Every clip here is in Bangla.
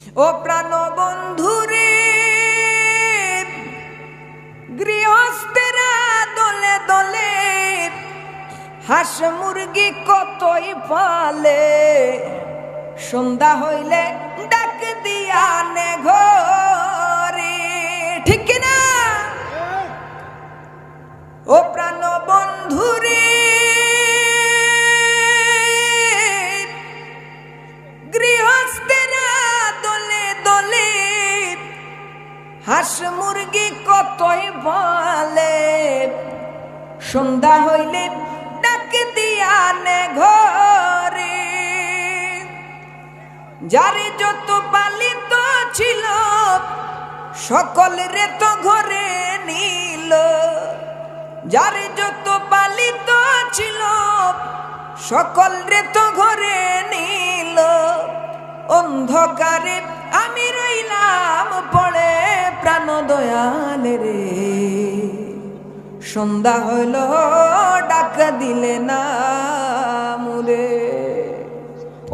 ও প্রাণ বন্ধুরে, গৃহস্থেরা দলে দলে হাঁস মুরগি কতই পালে, সন্ধ্যা হইলে ডাক দিয়া নে ঘরে, ঠিক কিনা? ও প্রাণ বন্ধুরে, গৃহস্থেরা দলে দলে হাঁস মুরগি কতই পালে, সন্ধ্যা হইলে ডাক দিয়া নে ঘরে। যারে যত পালিত ছিল সকলের তো ঘরে নিল, যারে যত পালিত ছিল সকলের তো ঘরে নিল। অন্ধকারে আমি রইলাম পড়ে প্রাণ দয়ালে রে, সন্ধ্যা হইল ডাক দিলে না মুরে।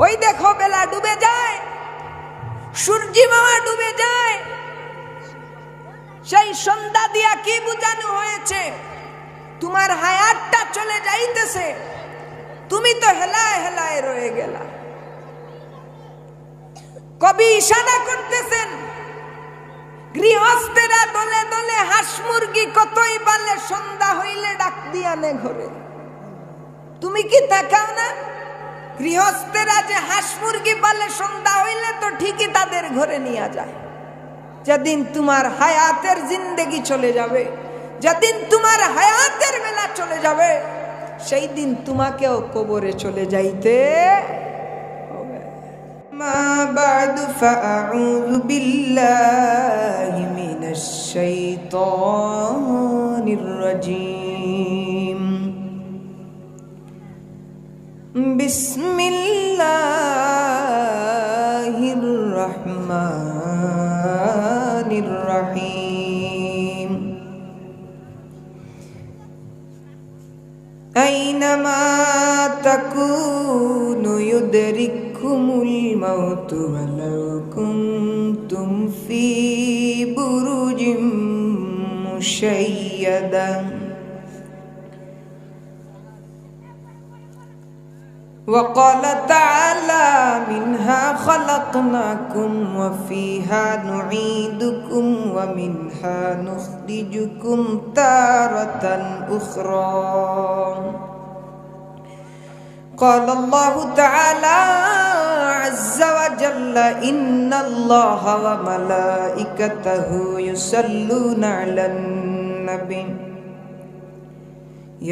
ওই দেখো বেলা ডুবে যায়, সূর্যি মামা ডুবে যায়, সেই সন্ধ্যা দিয়া কি বুঝানো হয়েছে? তোমার হায়াতটা চলে যাইতেছে, তুমি তো হেলায় হেলায় রয়ে গেলা। কবি ইশারা করতেছেন, গৃহস্থেরা দলে দলে হাঁস মুরগি কতই পালে, সন্ধ্যা হইলে ডাক দিয়া নে ঘরে। তুমি কি দেখাও না? গৃহস্থেরা যে হাঁস মুরগি পালে সন্ধ্যা হইলে তো ঠিকই তাদের ঘরে নিয়ে যায়। যেদিন তোমার হায়াতের জিন্দেগি চলে যাবে, যেদিন তোমার হায়াতের বেলা চলে যাবে, সেই দিন তোমাকেও কবরে চলে যাইতে হবে। মা বাদু ফাআউযু বিল্লাহি মিনাশ শাইতানির রাজীম। বিসমিল্লাহির রহমানির রহিম। আইনামা তাকুনু ইউদরিকুমুল মাউতু ওয়ালাউ কুনতুম ফি বুরুজিম মুশাইয়াদা। وقال تعالى منها خلقناكم وفيها نعيدكم ومنها نخرجكم تارة أخرى. قال الله تعالى عز وجل إن الله وملائكته يصلون على النبي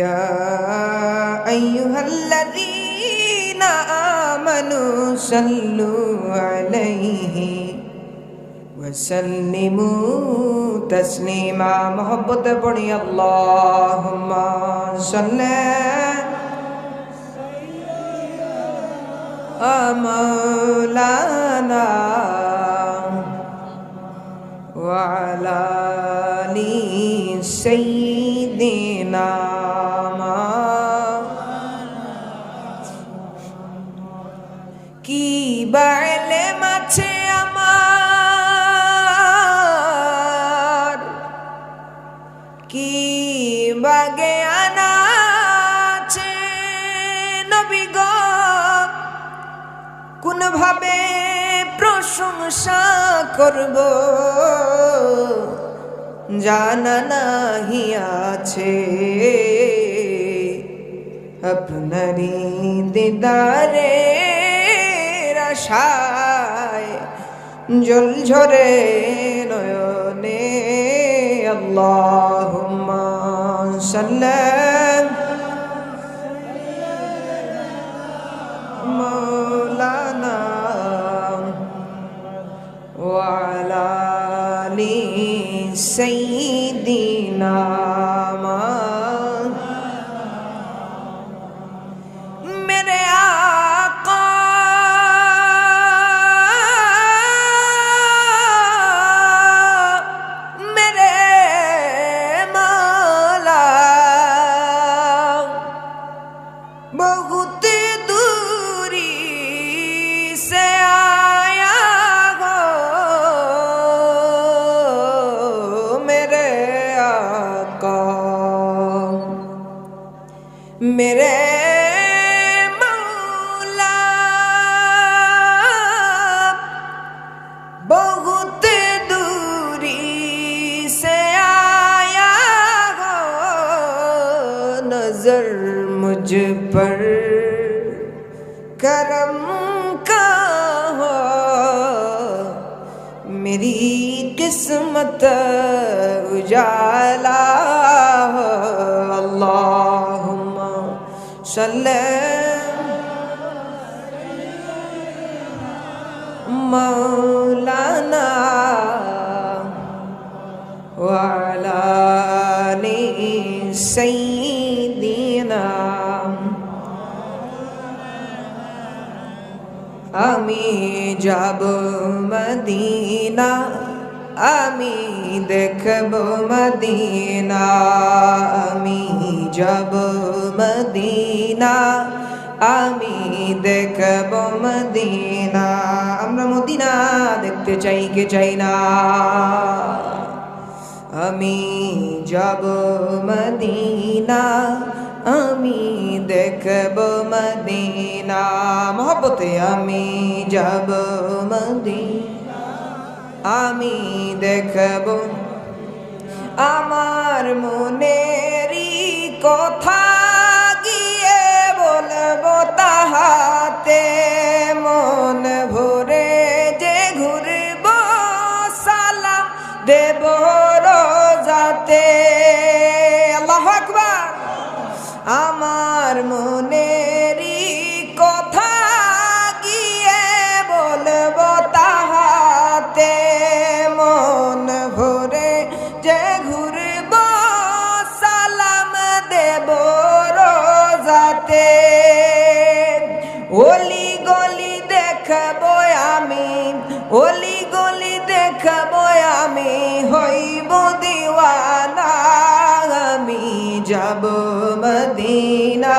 يا أيها الذين آمنوا صلوا عليه وسلموا تسليما. محبت पढ़ी اللهم صل مولانا وعلى آل سيدنا. কি বাড়লে মাছে আমার, কি বাগে আনাছে নবী গো, কোন ভাবে প্রশংসা করব জানা নাহি আছে। আপনারি দিদারে আশায় জল ঝরে নয়নে। আল্লাহুম্মা সাল্লি মাওলানা ওয়া আলা আলি সাইয়্যিদিনা। मेरे आका मेरे मौला बहुत दूरी से आया हो, मुझ पर करम का हो, मेरी किस्मत उजाला हो। अल्लाहुम्मा सल्ले मौलाना व अला आलि सय्यिदिना। আমি যাব মদিনা, আমি দেখব মদিনা, আমি যাব মদিনা, আমি দেখব মদিনা। আমরা মদিনা দেখতে চাই কে চাই না? আমি যাব মদিনা, আমি দেখব মদিনা। মহব্বতে আমি যাব মদিনা, আমি দেখব। আমার মনেরই কথা গিয়ে বলবো তাহাতে, মন ভরে যে ঘুরব সালাম দেব রোজাতে। আল্লাহু আকবার। আমার মনেরই কথা গিয়ে বলবো তাহাতে, মন ভরে যে ঘুরব সালাম দেব রোজাতে। অলি গলি দেখবো আমি, অলি গলি দেখবো আমি, হইব দিওয়ানা। আমি যাব মদিনা,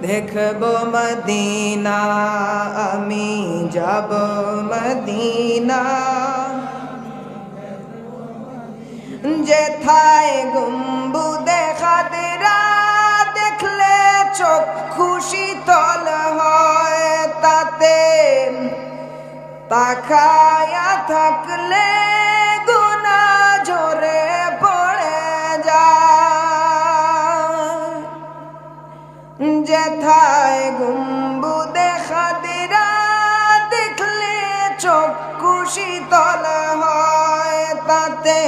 দেখব মদিনা, আমি যাব মদিনা। যেথায় গম্বুদে খাদরা দেখলে চক্ষু শীতল হয়, তাতে তাকায়া থাকলে গুনাহ ঝরে পড়ে যায়। যেথায় গম্বুদে খাদরা দেখলে চক্ষু শীতল হয়, তাতে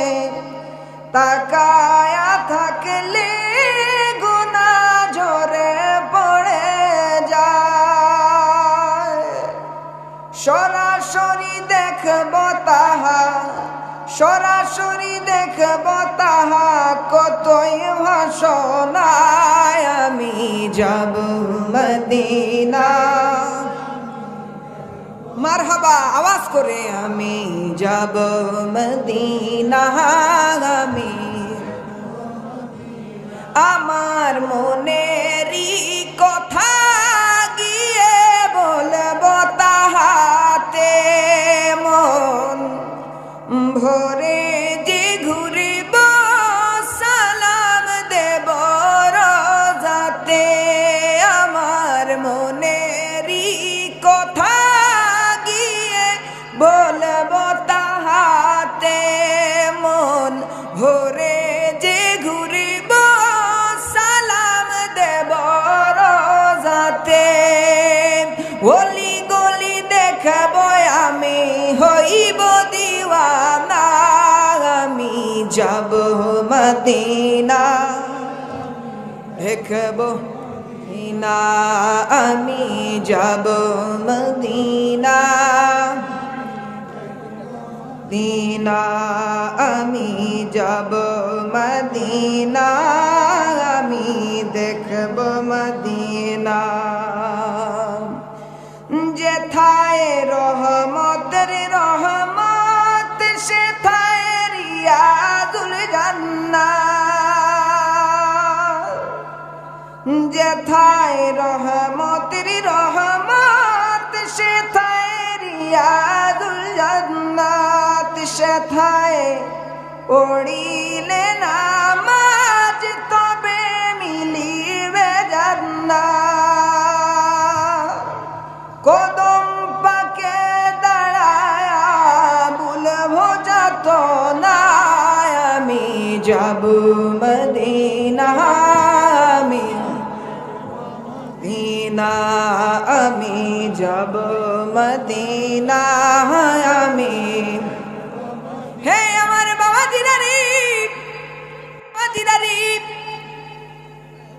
তাকায়া থাকলে গুনাহ ঝরে পড়ে যায়। সরাসরি দেখব তাহা, সরাসরি দেখব তাহা, কতই ভাষণায়। আমি যাব মদিনা, মারহাবা আওয়াজ করে। আমি যাব মদিনা, আমি আমার মনেরই কথা গিয়ে বলবো তাহাতে, মন ভরে যে ঘুরিব সালাম দেব রোজাতে। আমার মনেরই কথা গিয়ে বলবো তাহাতে, মন ভরে যে ঘুরিব সালাম দেব রোজাতে। অলি গলি দেখব আমি, হইব দিওয়ানা। আমি যাব মদিনা, দেখব মদিনা, আমি যাব মদিনা, দিনা, আমি যাব মদিনা, আমি দেখব মদিনা। যেথায় রহমতের রহমত, সেথায় রিয়াজুল জান্নাত। যেথায় রহমতের রহমত, সেথায় রিয়াজুল জান্নাত। সেথায় পড়িলে নামাজ, তবে মিলিবে জান্নাত। কদম পাকে দাঁড়ায় বলবো যাতনা। আমি যাব মদিনা, আমি যাব মদিনা আমি। হে আমার বাবা জিরারি, জিরারি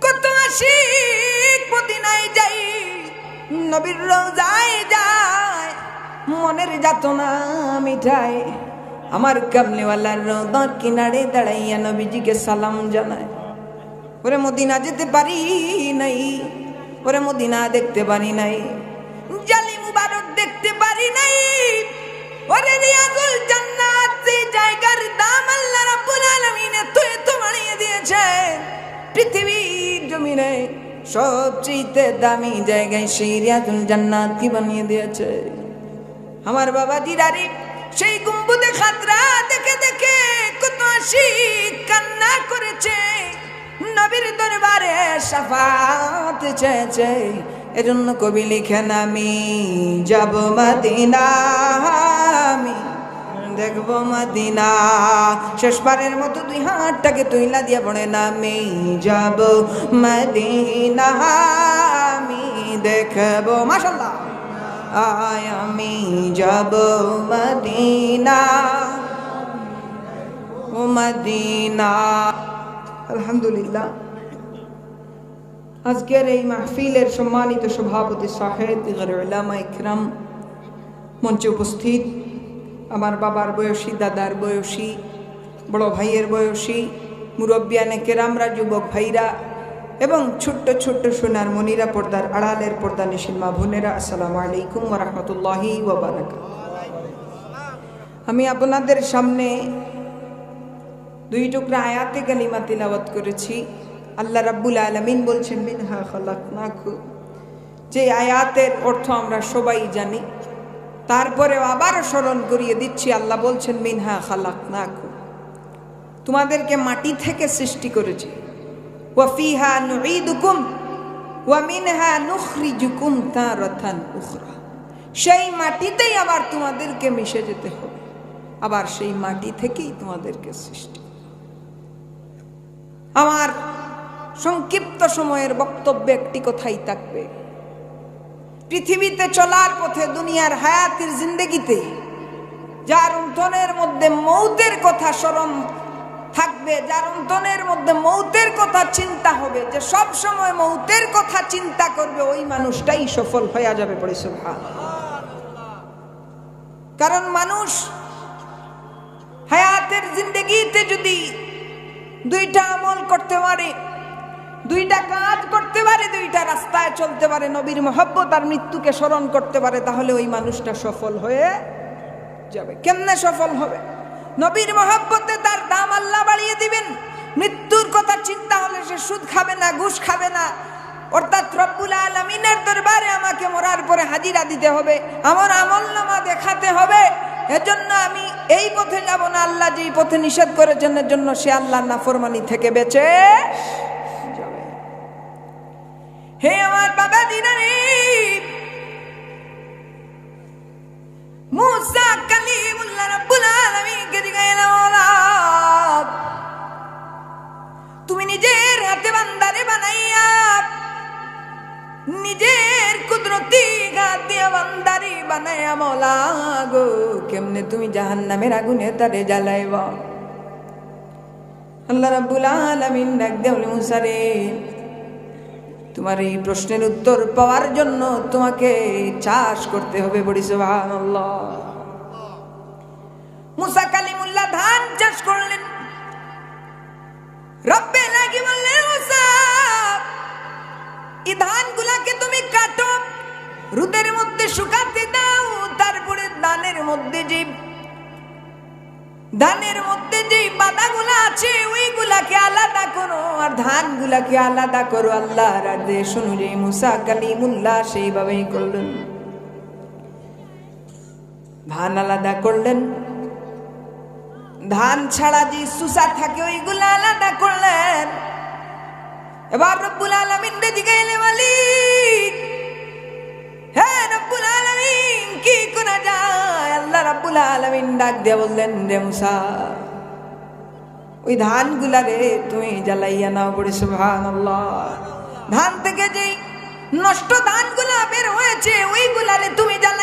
কত আশিক মদিনায় যাই, নবীর রওজায় যায়, মনের যাতনা মিটায়। আমার কামলিওয়ালার রওজার কিনারে দাঁড়াইয়া নবীজিকে সালাম জানায়। ওরে মদিনা যেতে পারি নাই, ওরে মদিনা দেখতে পারি নাই, জালি মুবারক দেখতে পারি নাই, ওরে রিয়াজুল জান্নাত যে জায়গার দাম আল্লাহ রাব্বুল আলামিন এত বাড়িয়ে দিয়েছে, পৃথিবীর জমিনে সবচেয়ে দামি জায়গায় সেই রিয়াজুল জান্নাত কি বানিয়ে দিয়েছে। আমার বাবা জিরারি সেই গম্বুজে খাতরা দেখে দেখে কত আশিক কান্না করেছে, নবীর দরবারে শাফাত চেয়েছে। এজন্য কবি লিখেন আমি যাব মদিনা, আমি দেখব মদিনা। শেষবারের মতো দুই হাতটাকে তুইলা দিয়ে পড়েন আমি যাব মদিনা, আমি দেখব। মাশাআল্লাহ, আয় আমি যাব মদিনা, ও মদিনা। আলহামদুলিল্লাহ, আজকের এই মাহফিলের সম্মানিত সভাপতি সাহেব উলামা ইকরাম, মঞ্চে উপস্থিত আমার বাবার বয়সী, দাদার বয়সী, বড় ভাইয়ের বয়সী, মুরব্বিয়ানে কেরামরা, যুবক ভাইরা এবং ছোট্ট ছোট্ট সোনার মনিরা, পর্দার আড়ালের পর্দা নিশিন মা বোনেরা, আসসালামু আলাইকুম ওয়া রাহমাতুল্লাহি ওয়া বারাকাতুহু। আমি আপনাদের সামনে দুই টুকরা আয়াতে কালিমা তিলাওয়াত করেছি। আল্লাহ রাব্বুল আলামিন বলছেন মিনহা খালাকনাকুম, যে আয়াতের অর্থ আমরা সবাই জানি, তারপরেও আবারও স্মরণ করিয়ে দিচ্ছি। আল্লাহ বলছেন মিনহা খালাকনাকুম, তোমাদেরকে মাটি থেকে সৃষ্টি করেছি, ওয়া ফিহা নুঈদুকুম ওয়া মিনহা নুখরিজুকুম তারাতান উখরা, সেই মাটিতেই আবার তোমাদেরকে মিশে যেতে হবে, আবার সেই মাটি থেকেই তোমাদেরকে সৃষ্টি। আমার সংক্ষিপ্ত সময়ের বক্তব্যে একটি কথাই থাকবে, পৃথিবীতে চলার পথে, দুনিয়ার হায়াতের জিন্দেগিতে যার অন্তরের মধ্যে মৌতের কথা স্মরণ থাকবে, যার অন্তরের মধ্যে মৌতের কথা চিন্তা হবে, যে সব সময় মৌতের কথা চিন্তা করবে, ওই মানুষটাই সফল হয়ে যাবে। পড়ে সুবহানাল্লাহ। কারণ মানুষ হায়াতের জিন্দেগিতে যদি দুইটা আমল করতে পারে, দুইটা কাজ করতে পারে, দুইটা রাস্তায় চলতে পারে, নবীর মহব্বত আর মৃত্যুকে স্মরণ করতে পারে, তাহলে ওই মানুষটা সফল হয়ে যাবে। কেমনে সফল হবে? নবীর মহব্বতে তার দাম আল্লাহ বাড়িয়ে দিবেন। মৃত্যুর কথা চিন্তা হলে সে সুদ খাবে না, ঘুষ খাবে না, অর্থাৎ রব্বুল আলামিনের দরবারে আমাকে মরার পরে হাজিরা দিতে হবে, আমার আমলনামা দেখাতে হবে। এজন্য আমি এই পথে যাব না, আল্লাহ যেই পথে নিষেধ করেছেন এর জন্য সে আল্লাহর নাফরমানি থেকে বেঁচে যাবে। হে আমার বাবা দিনারে, মুসা কালিমুল্লাহ রাব্বুল আলামিনকে জিজ্ঞাসা করলেন, তুমি নিজের হাতে বান্দারে বানাইয়া, নিজের কুদরতি হাত দিয়ে বান্দারে বানাইয়া মওলা গো, কেমনে তুমি জাহান্নামের আগুনে তারে জ্বালাইবা? আল্লাহ রাব্বুল আলামিন ডাক দিয়ে বলে, মুসা রে, তোমার এই প্রশ্নের উত্তর পাওয়ার জন্য তোমাকে চাষ করতে হবে। বলি সুবহানাল্লাহ। মুসা কালিমুল্লাহ ধান চাষ করলেন। রব্বে লাগি বললেন, মুসা এই ধানগুলাকে তুমি কাটো, রোদের মধ্যে শুকাতে দাও, তারপরে ধানের মধ্যে যে বাদাগুলা আছে ওইগুলাকে আলাদা করো, আর ধানগুলাকে আলাদা করো। আল্লাহর আদেশ অনুযায়ী মুসা কালিমুল্লাহ সেইভাবেই করলেন। ধান আলাদা করলেন, ধান ছাড়া যে সুসা থাকে ওইগুলা আলাদা করলেন। এবার রব্বুল আলামিন দিকে এলে, মালিক, হ্যাঁ রব্বুল আলামিন কি করা যায়? আল্লাহ রব্বুল আলামিন ডাক দিয়ে বললেন, রে মুসা, ওই ধানগুলা রে তুমি জ্বালাইয়া নাও। বলে সুবহানাল্লাহ। ধান থেকে যেই নষ্ট ধানগুলা বের হয়েছে ওইগুলারে তুমি জ্বালাই